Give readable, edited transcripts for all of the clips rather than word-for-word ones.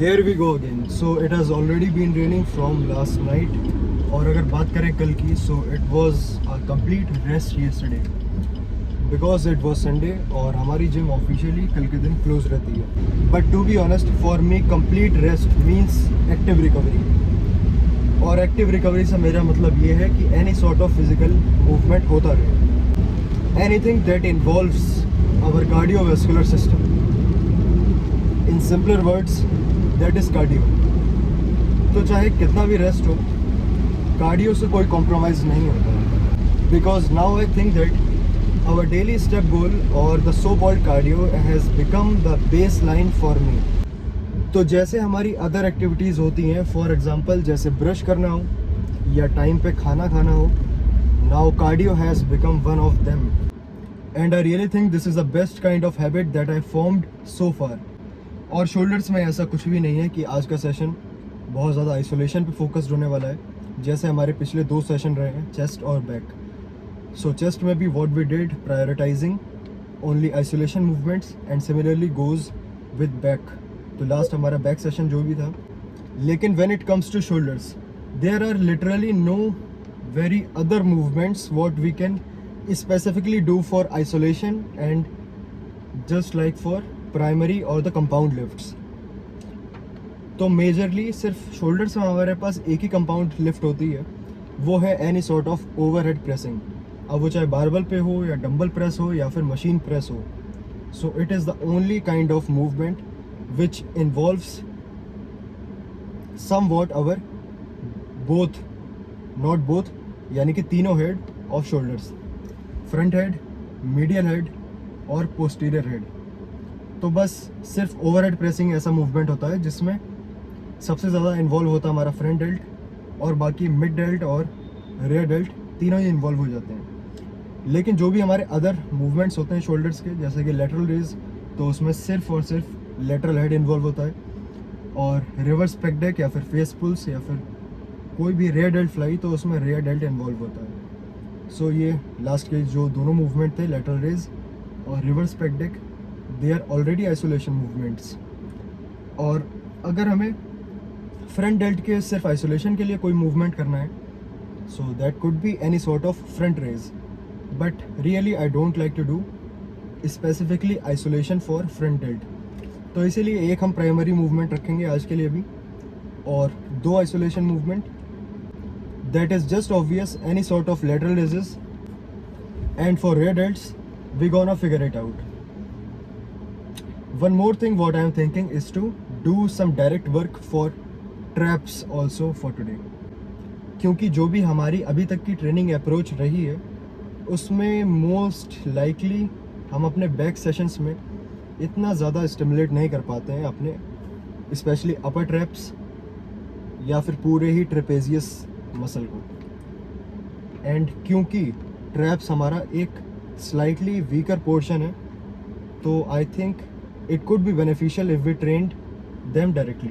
Here we go again. So it has already been raining from last night. और अगर बात करें कल की, so it was a complete rest yesterday because it was Sunday और हमारी जिम ऑफिशियली कल के दिन क्लोज रहती है. But to be honest, for me complete rest means active recovery. और एक्टिव रिकवरी से मेरा मतलब ये है कि any sort of physical movement होता रहे. Anything that involves our cardiovascular system. In simpler words, that is cardio. तो चाहे कितना भी रेस्ट हो, कार्डियो से कोई कॉम्प्रोमाइज़ नहीं होता. Because now I think that our daily step goal और the so called cardio has become the baseline for me. तो जैसे हमारी अदर एक्टिविटीज़ होती हैं, फॉर एग्जांपल जैसे ब्रश करना हो या टाइम पे खाना खाना हो, now cardio has become one of them. And I really think this is the best kind of habit that I formed so far. और शोल्डर्स में ऐसा कुछ भी नहीं है कि आज का सेशन बहुत ज़्यादा आइसोलेशन पे फोकस्ड होने वाला है, जैसे हमारे पिछले 2 सेशन रहे हैं, चेस्ट और बैक. सो चेस्ट में भी what we did prioritising only isolation movements and similarly goes with back. तो लास्ट हमारा बैक सेशन जो भी था. लेकिन when it comes to shoulders, there are literally no very other movements what we can specifically do for isolation and just like for primary और the compound lifts. तो majorly सिर्फ shoulders में हमारे पास एक ही कंपाउंड लिफ्ट होती है, वो है any sort of overhead pressing. अब वो चाहे बारबल पे हो या डंबल प्रेस हो या फिर मशीन प्रेस हो. So it is the only kind of movement which involves somewhat our both, not both, यानी कि तीनों head of shoulders, front head, medial head और पोस्टीरियर हेड. तो बस सिर्फ ओवरहेड प्रेसिंग ऐसा मूवमेंट होता है जिसमें सबसे ज़्यादा इन्वॉल्व होता है हमारा फ्रंट डेल्ट, और बाकी मिड डेल्ट और रेयर डेल्ट तीनों ही इन्वॉल्व हो जाते हैं. लेकिन जो भी हमारे अदर मूवमेंट्स होते हैं शोल्डर्स के, जैसे कि लेटरल रेज, तो उसमें सिर्फ और सिर्फ लेटरल हेड इन्वॉल्व होता है. और रिवर्स पेक डेक या फिर फेस पुल्स या फिर कोई भी रेयर डेल्ट फ्लाई, तो उसमें रेयर डेल्ट इन्वॉल्व होता है. सो ये लास्ट के जो दोनों मूवमेंट थे, लेटरल रेज और reverse pec deck, they are already isolation movements. और अगर हमें फ्रंट डेल्ट के सिर्फ आइसोलेशन के लिए कोई मूवमेंट करना है, so that could be any sort of front raise. But really I don't like to do specifically isolation for front delt. तो इसीलिए एक हम प्राइमरी मूवमेंट रखेंगे आज के लिए भी, और 2 isolation movement. That is just obvious any sort of lateral raises, and for rear delts we gonna figure it out. One more thing what I am thinking is to do some direct work for traps also for today. क्योंकि जो भी हमारी अभी तक की training approach रही है, उसमें मोस्ट लाइकली हम अपने बैक सेशंस में इतना ज़्यादा स्टिमुलेट नहीं कर पाते हैं अपने स्पेशली अपर ट्रैप्स या फिर पूरे ही ट्रेपेजियस मसल को. एंड क्योंकि ट्रैप्स हमारा एक स्लाइटली वीकर पोर्शन है, तो I think it could be beneficial if we trained them directly.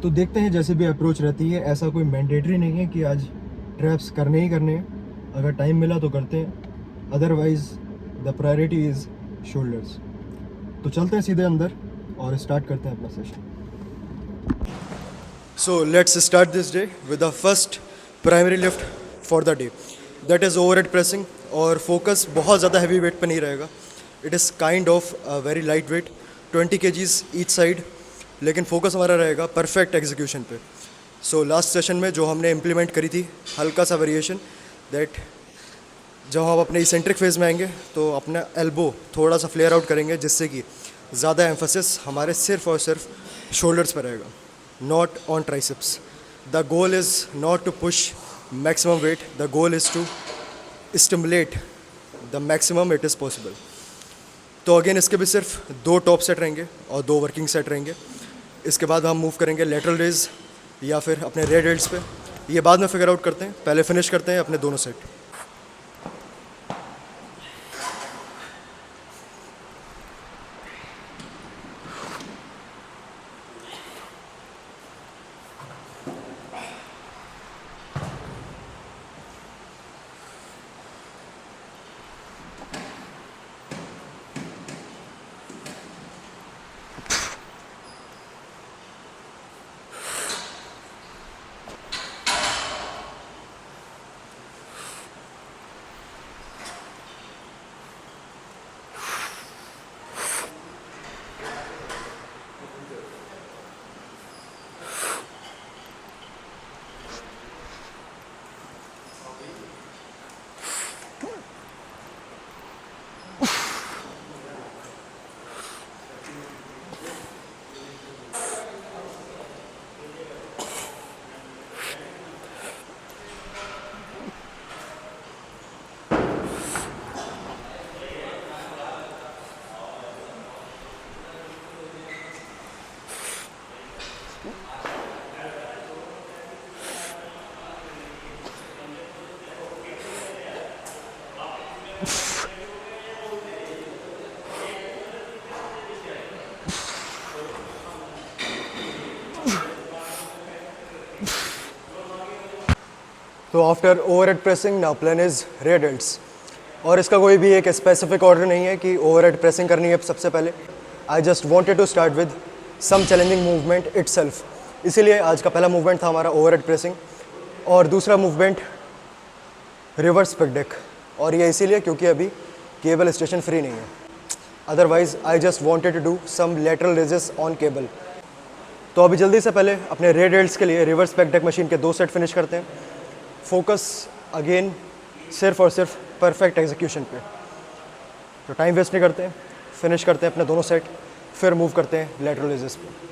तो देखते हैं जैसे भी अप्रोच रहती है. ऐसा कोई मैंडेटरी नहीं है कि आज ट्रैप्स करने ही करने हैं. अगर टाइम मिला तो करते हैं, otherwise the priority is shoulders. तो चलते हैं सीधे अंदर और स्टार्ट करते हैं अपना session. So let's start this day with the first primary lift for the day, that is overhead pressing. और फोकस बहुत ज़्यादा हैवी वेट पर नहीं रहेगा. It is kind of very light weight, 20 kgs each side, लेकिन focus हमारा रहेगा perfect execution पे. सो लास्ट सेशन में जो हमने इम्प्लीमेंट करी थी हल्का सा वेरिएशन, दैट जब हम अपने इसेंट्रिक फेज में आएंगे तो अपना एल्बो थोड़ा सा फ्लेयर आउट करेंगे, जिससे कि ज़्यादा एम्फोसिस हमारे सिर्फ और सिर्फ शोल्डर्स पर रहेगा, not on triceps. The goal is not to push maximum weight, the goal is to stimulate the maximum it is possible. तो अगेन इसके भी सिर्फ 2 टॉप सेट रहेंगे और 2 वर्किंग सेट रहेंगे. इसके बाद हम मूव करेंगे लेटरल रेज या फिर अपने रेयर डेल्ट्स पे. ये बाद में फिगर आउट करते हैं, पहले फिनिश करते हैं अपने दोनों सेट. तो after overhead pressing now plan is rear delts. और इसका कोई भी एक स्पेसिफिक ऑर्डर नहीं है कि ओवरहेड प्रेसिंग करनी है सबसे पहले। I just wanted to start with some challenging movement itself. इसीलिए आज का पहला मूवमेंट था हमारा ओवरहेड प्रेसिंग और दूसरा मूवमेंट रिवर्स पिक डेक। और ये इसीलिए क्योंकि अभी केबल स्टेशन फ्री नहीं है, otherwise I just wanted to do some lateral raises on cable. तो अभी जल्दी से पहले अपने रेयर डेल्ट्स के लिए रिवर्स पिक डेक मशीन के 2 सेट फिनिश करते हैं। फोकस अगेन सिर्फ और सिर्फ परफेक्ट एग्जीक्यूशन पे। तो टाइम वेस्ट नहीं करते हैं, फिनिश करते हैं अपने दोनों सेट, फिर मूव करते हैं लेटरल रेजेस पे।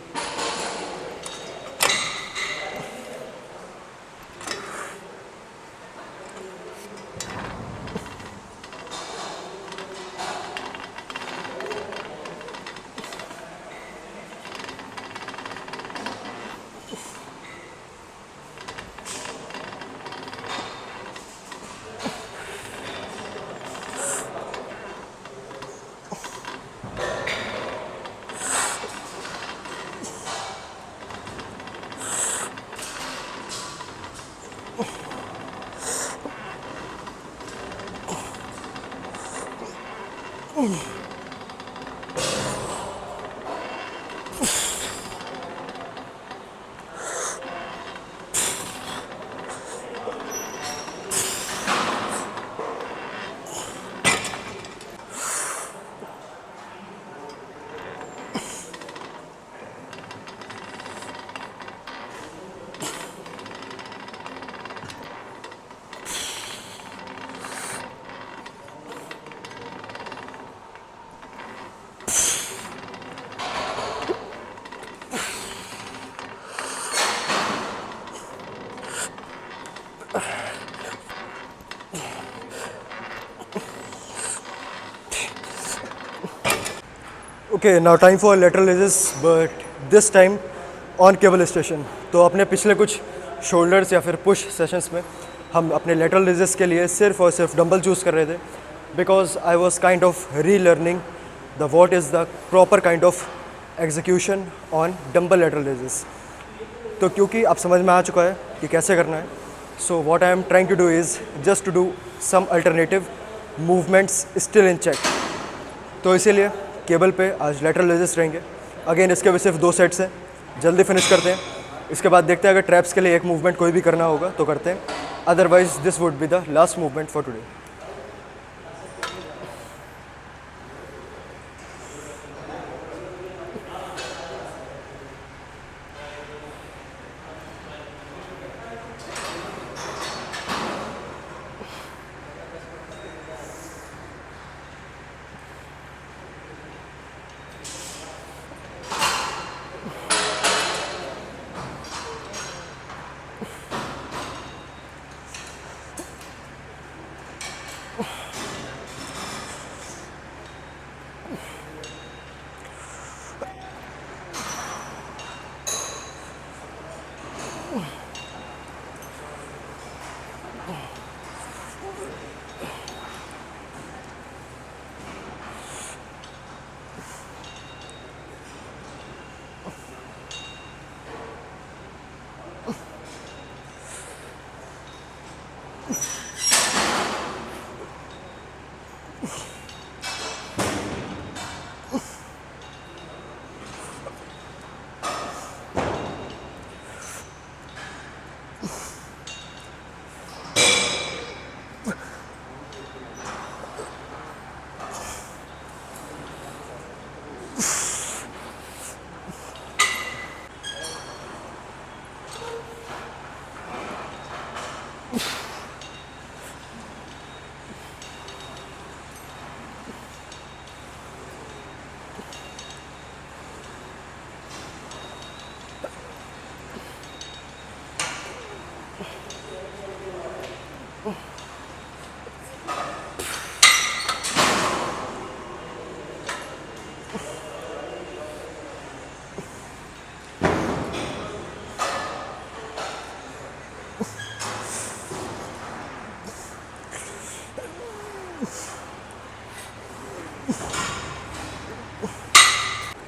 Okay, now time for lateral raises, but this time on cable station. तो अपने पिछले कुछ शोल्डर्स या फिर पुश सेशंस में हम अपने लेटरल रेजेस के लिए सिर्फ और सिर्फ डंबल चूज़ कर रहे थे, because I was kind of री learning the what is the proper kind of execution on dumbbell lateral raises. तो क्योंकि अब समझ में आ चुका है कि कैसे करना है, so what I am trying to do is just to do some alternative movements still in check. तो इसीलिए केबल पे आज लेटरल रेजेस रहेंगे। अगेन इसके भी सिर्फ 2 सेट्स हैं, जल्दी फिनिश करते हैं। इसके बाद देखते हैं अगर ट्रैप्स के लिए एक मूवमेंट कोई भी करना होगा तो करते हैं, otherwise this would be the last movement for today.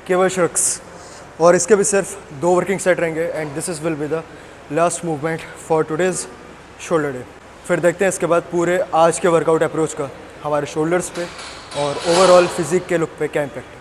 Cable shrugs, और इसके भी सिर्फ 2 वर्किंग सेट रहेंगे and this is will be the last movement for today's shoulder day. फिर देखते हैं इसके बाद पूरे आज के वर्कआउट अप्रोच का हमारे शोल्डर्स पे और ओवरऑल फिजिक के लुक पे क्या इम्पैक्ट।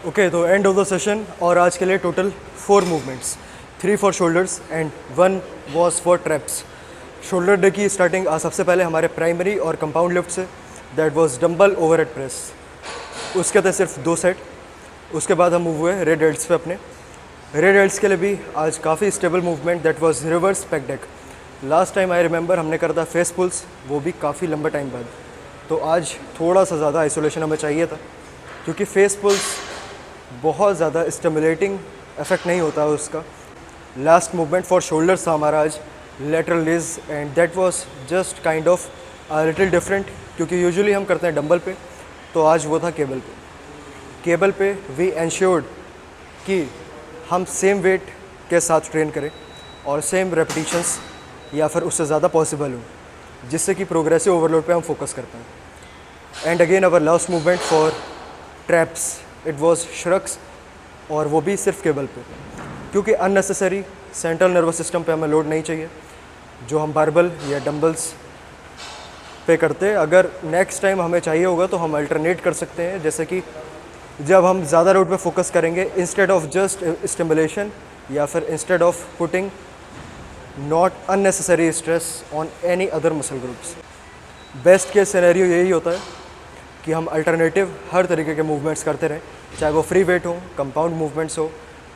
ओके, तो एंड ऑफ द सेशन और आज के लिए total 4 movements, 3 for shoulders and 1 was for traps. Shoulder day की स्टार्टिंग सबसे पहले हमारे प्राइमरी और कंपाउंड लिफ्ट से, that was dumbbell over head press. उसके थे सिर्फ 2 सेट। उसके बाद हम मूव हुए रेड हेल्ट्स पे अपने। रेड हेल्ट्स के लिए भी आज काफ़ी stable movement, that was reverse pec deck. Last time I remember हमने करा था फेस पुल्स, वो भी काफ़ी लंबे टाइम बाद। तो आज थोड़ा सा ज़्यादा आइसोलेशन हमें चाहिए था, क्योंकि फेस पुल्स बहुत ज़्यादा स्टिमुलेटिंग इफेक्ट नहीं होता है उसका। लास्ट मूवमेंट फॉर शोल्डर्स था हमारा आज lateral raise, and that was just kind of a little different, क्योंकि यूजुअली हम करते हैं डंबल पे, तो आज वो था केबल पे। केबल पे वी एंश्योर्ड कि हम सेम वेट के साथ ट्रेन करें और सेम रेपिटेशंस या फिर उससे ज़्यादा पॉसिबल हो, जिससे कि प्रोग्रेसिव ओवरलोड पे हम फोकस कर पाएँ। And again our last movement for traps, it was shrugs, और वो भी सिर्फ केबल पे, क्योंकि अननेसेसरी सेंट्रल नर्वस सिस्टम पे हमें लोड नहीं चाहिए जो हम बारबल या डंबल्स पे करते। अगर नेक्स्ट टाइम हमें चाहिए होगा तो हम अल्टरनेट कर सकते हैं, जैसे कि जब हम ज़्यादा लोड पे फोकस करेंगे, इंस्टेड ऑफ जस्ट स्टिमुलेशन या फिर instead of putting not unnecessary stress on any other muscle groups. Best case scenario यही होता है कि हम अल्टरनेटिव हर तरीके के मूवमेंट्स करते रहें, चाहे वो फ्री वेट हो, कंपाउंड मूवमेंट्स हो,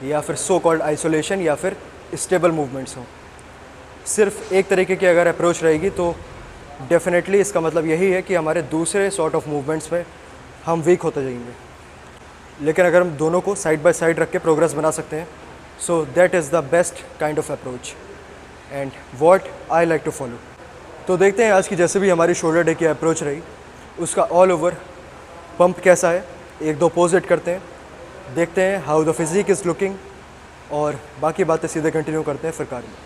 या फिर सो कॉल्ड आइसोलेशन या फिर स्टेबल मूवमेंट्स हो। सिर्फ एक तरीके की अगर अप्रोच रहेगी तो डेफिनेटली इसका मतलब यही है कि हमारे दूसरे सॉर्ट ऑफ मूवमेंट्स में हम वीक होते जाएंगे। लेकिन अगर हम दोनों को साइड बाय साइड रख के प्रोग्रेस बना सकते हैं, so that is the best kind of approach and what I like to follow. तो देखते हैं आज की जैसे भी हमारी शोल्डर डे की अप्रोच रही, उसका ऑल ओवर पंप कैसा है। 1-2 पोज हिट करते हैं, देखते हैं how the physique is looking, और बाकी बातें सीधे कंटिन्यू करते हैं फिर कार में।